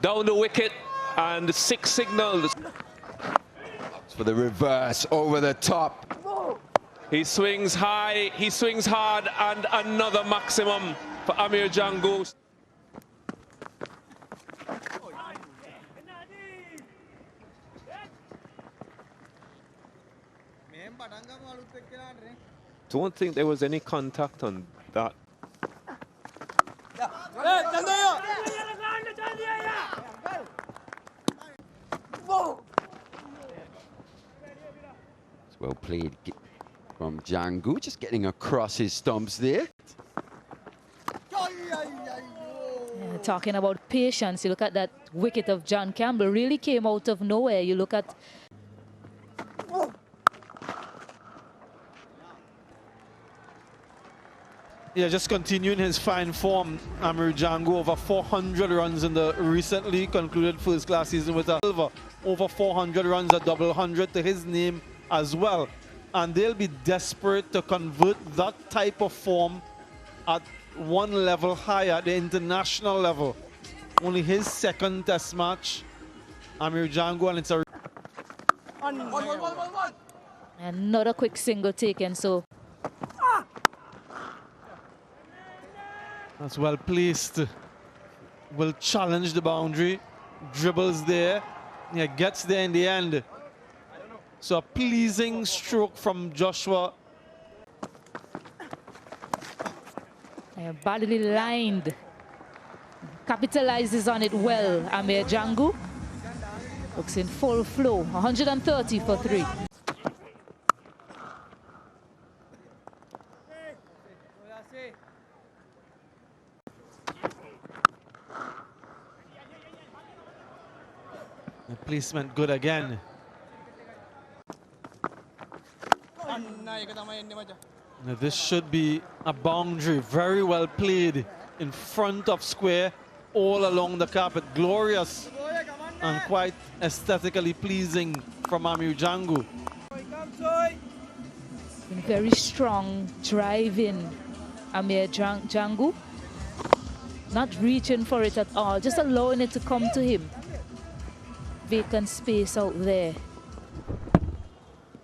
down the wicket, and 6 signals. For the reverse, over the top. He swings high, he swings hard, and another maximum for Amir Jangoo. Don't think there was any contact on that. It's well played from Jangoo, just getting across his stumps there. Yeah, talking about patience, you look at that wicket of John Campbell, really came out of nowhere. You look at... Yeah, just continuing his fine form, Amir Jangoo, over 400 runs in the recently concluded first-class season with a silver. Over 400 runs, a double hundred to his name as well. And they'll be desperate to convert that type of form at one level higher, the international level. Only his second test match, Amir Jangoo, and it's a... Another quick single taken, so... That's well placed. Will challenge the boundary. Dribbles there. Yeah, gets there in the end. So a pleasing stroke from Joshua. Badly lined. Capitalizes on it well, Amir Jangoo. Looks in full flow. 130 for 3. The placement good again. Now this should be a boundary. Very well played in front of square, all along the carpet. Glorious and quite aesthetically pleasing from Amir Jangoo. Very strong driving, Amir Jangoo. Not reaching for it at all, just allowing it to come to him. Vacant space out there.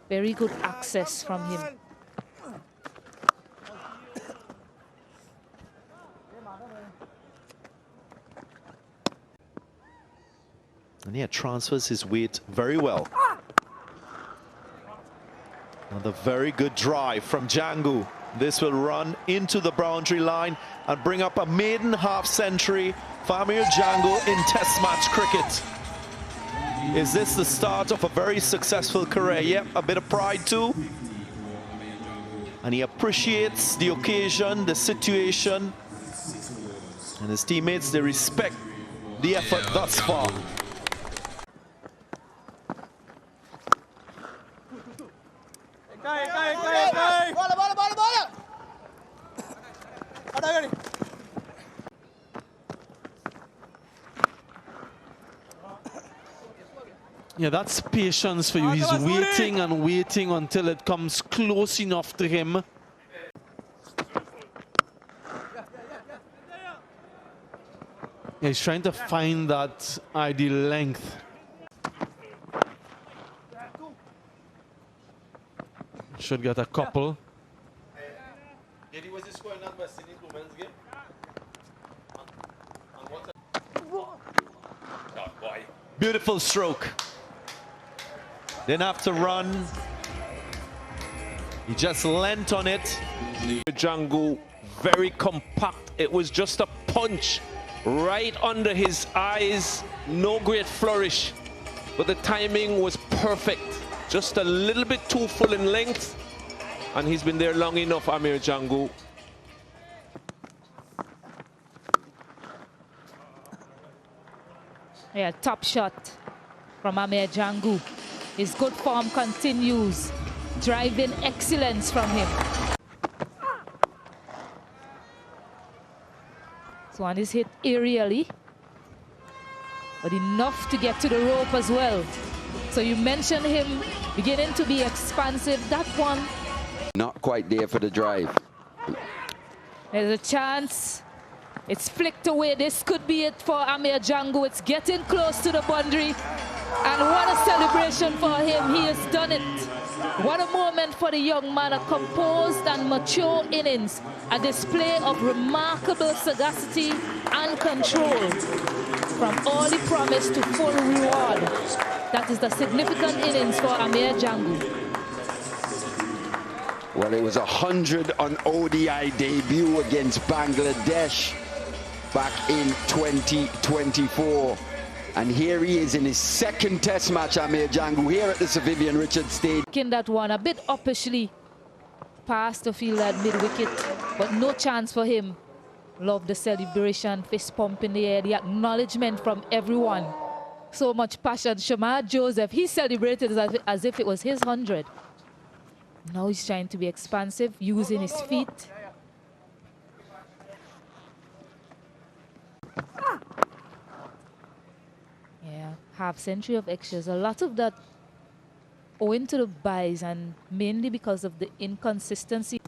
Very good access from him. And he transfers his weight very well. Another very good drive from Jangoo. This will run into the boundary line and bring up a maiden half century for Amir Jangoo in Test match cricket. Is this the start of a very successful career? Yep, a bit of pride too. And he appreciates the occasion, the situation. And his teammates, they respect the effort thus far. Yeah, that's patience for you. He's waiting and waiting until it comes close enough to him. Yeah, he's trying to find that ideal length. Should get a couple. Beautiful stroke. Didn't have to run. He just leant on it. Jangoo, very compact. It was just a punch right under his eyes. No great flourish, but the timing was perfect. Just a little bit too full in length, and he's been there long enough, Amir Jangoo. Yeah, top shot from Amir Jangoo. His good form continues. Driving excellence from him. This one is hit aerially, but enough to get to the rope as well. So you mentioned him beginning to be expansive. That one, Not quite there for the drive. there's a chance It's flicked away. This could be it for Amir Jangoo. It's getting close to the boundary. And what a celebration for him. He has done it. What a moment for the young man. A composed and mature innings. A display of remarkable sagacity and control. From early promise to full reward. That is the significant innings for Amir Jangoo. Well, it was 100 on ODI debut against Bangladesh back in 2024. And here he is in his second test match, Amir Jangoo, here at the Sir Vivian Richards Stadium. In that one, a bit uppishly past the field at mid-wicket, but no chance for him. Love the celebration, fist pump in the air, the acknowledgement from everyone. So much passion. Shamar Joseph, he celebrated as if it was his 100. Now he's trying to be expansive, using his feet. Yeah, half century of extras. A lot of that owing to the buys and mainly because of the inconsistency.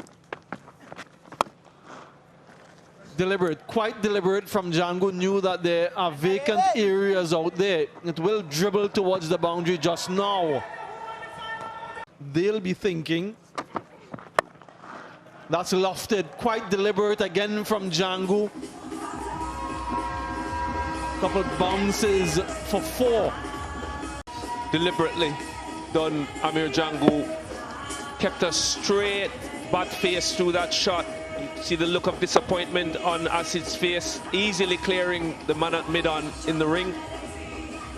Deliberate, quite deliberate from Jangoo. Knew that there are vacant areas out there. It will dribble towards the boundary just now. They'll be thinking. That's lofted, quite deliberate again from Jangoo. Couple bounces for 4. Deliberately done. Amir Jangoo kept a straight bat face through that shot. You see the look of disappointment on Asid's face, easily clearing the man at mid-on in the ring,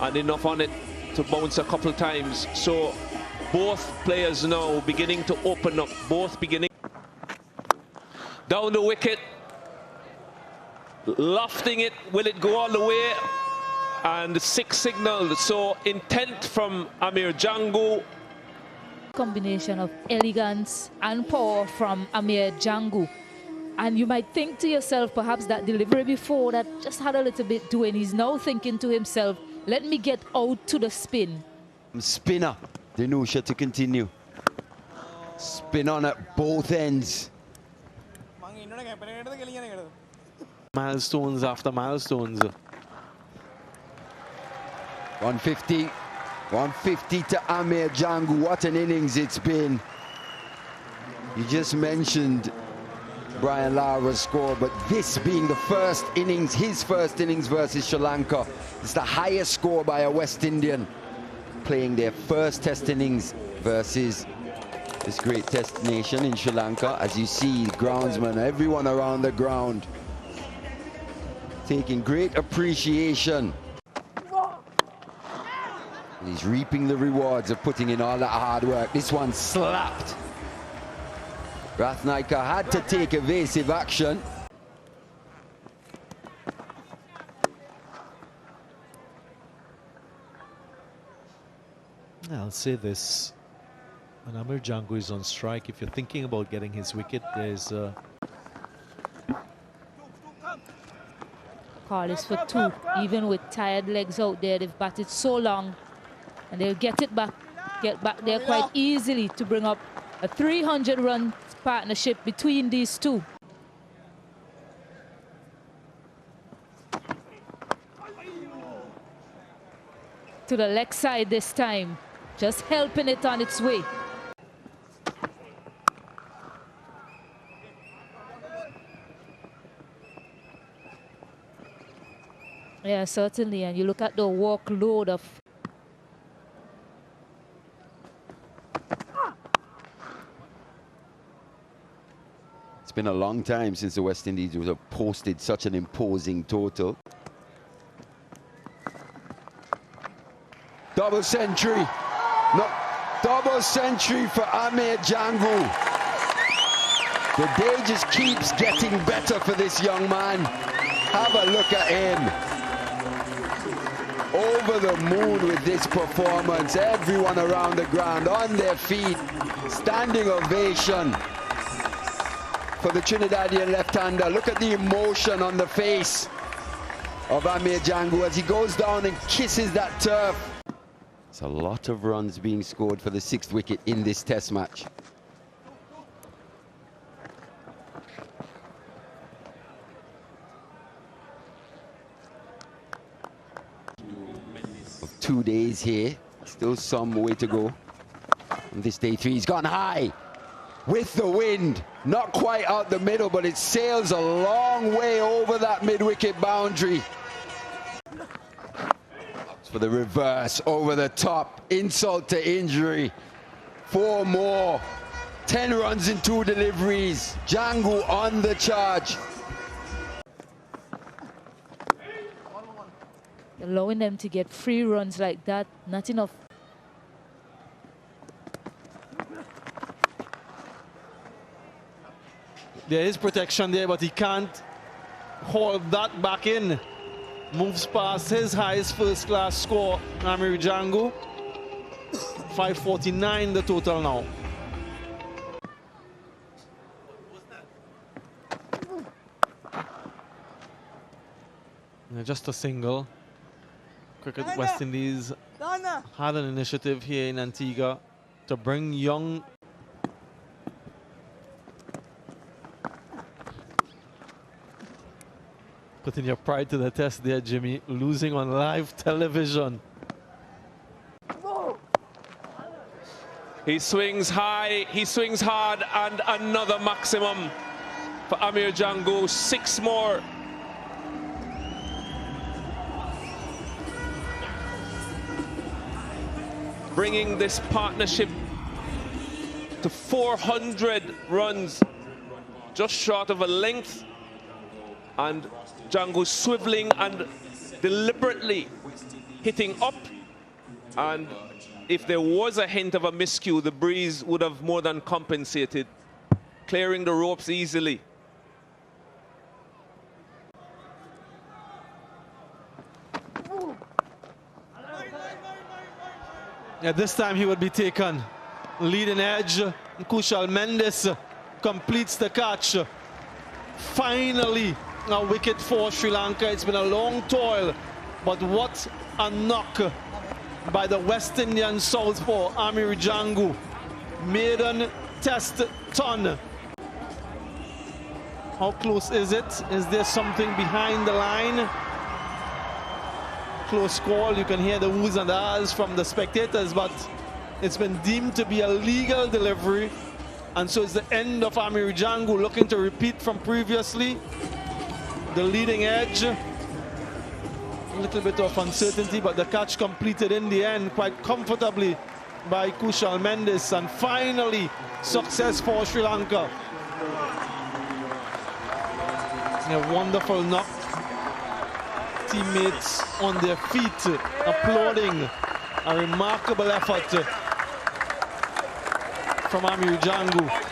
and enough on it to bounce a couple times. So both players now beginning to open up, both beginning. Down the wicket, lofting it, will it go all the way? And 6 signal, so intent from Amir Jangoo. Combination of elegance and power from Amir Jangoo. And you might think to yourself, perhaps that delivery before that just had a little bit doing. He's now thinking to himself, let me get out to the spin. Spinner, Dinusha to continue. Spin on at both ends. Milestones after milestones. 150. 150 to Amir Jangoo. What an innings it's been. You just mentioned Brian Lara's score, but this being the first innings, his first innings versus Sri Lanka, it's the highest score by a West Indian playing their first test innings versus this great test nation in Sri Lanka. As you see, groundsmen, everyone around the ground taking great appreciation. He's reaping the rewards of putting in all that hard work. This one slapped. Rathnayaka had to take evasive action. I'll say this. When Amir Jangoo is on strike, if you're thinking about getting his wicket, there's Call is for 2. Even with tired legs out there, they've batted so long. And they'll get back there quite easily to bring up a 300-run partnership between these two. To the leg side this time, just helping it on its way. Yeah, certainly, and you look at the workload of It's been a long time since the West Indies have posted such an imposing total. Double century. No, double century for Amir Jangoo. The day just keeps getting better for this young man. Have a look at him. Over the moon with this performance. Everyone around the ground on their feet. Standing ovation for the Trinidadian left-hander. Look at the emotion on the face of Amir Jangoo as he goes down and kisses that turf. It's a lot of runs being scored for the 6th wicket in this test match. 2 days here. Still some way to go. On this day 3, he's gone high with the wind. Not quite out the middle, but it sails a long way over that mid-wicket boundary. For the reverse, over the top, insult to injury. 4 more, 10 runs in 2 deliveries. Jangoo on the charge. Allowing them to get 3 runs like that, not enough. There is protection there, but he can't hold that back in. Moves past his highest first-class score, Amir Jangoo. 549 the total now. Just a single. Cricket West Indies had an initiative here in Antigua to bring young putting your pride to the test there, Jimmy. Losing on live television. He swings high, he swings hard, and another maximum for Amir Jangoo. 6 more. Bringing this partnership to 400 runs, just short of a length. And Jangoo swiveling and deliberately hitting up. And if there was a hint of a miscue, the breeze would have more than compensated, clearing the ropes easily. Yeah, this time he would be taken. Leading edge, Kushal Mendes completes the catch. Finally, a wicket for Sri Lanka. It's been a long toil, but what a knock by the West Indian southpaw Amir Jangoo. Maiden test ton. How close is it? Is there something behind the line? Close call. You can hear the woos and ahs from the spectators, but it's been deemed to be a legal delivery, and so it's the end of Amir Jangoo, looking to repeat from previously. The leading edge, a little bit of uncertainty, but the catch completed in the end quite comfortably by Kushal Mendes, and finally success for Sri Lanka. A wonderful knock. Teammates on their feet applauding. A remarkable effort from Amir Jangoo.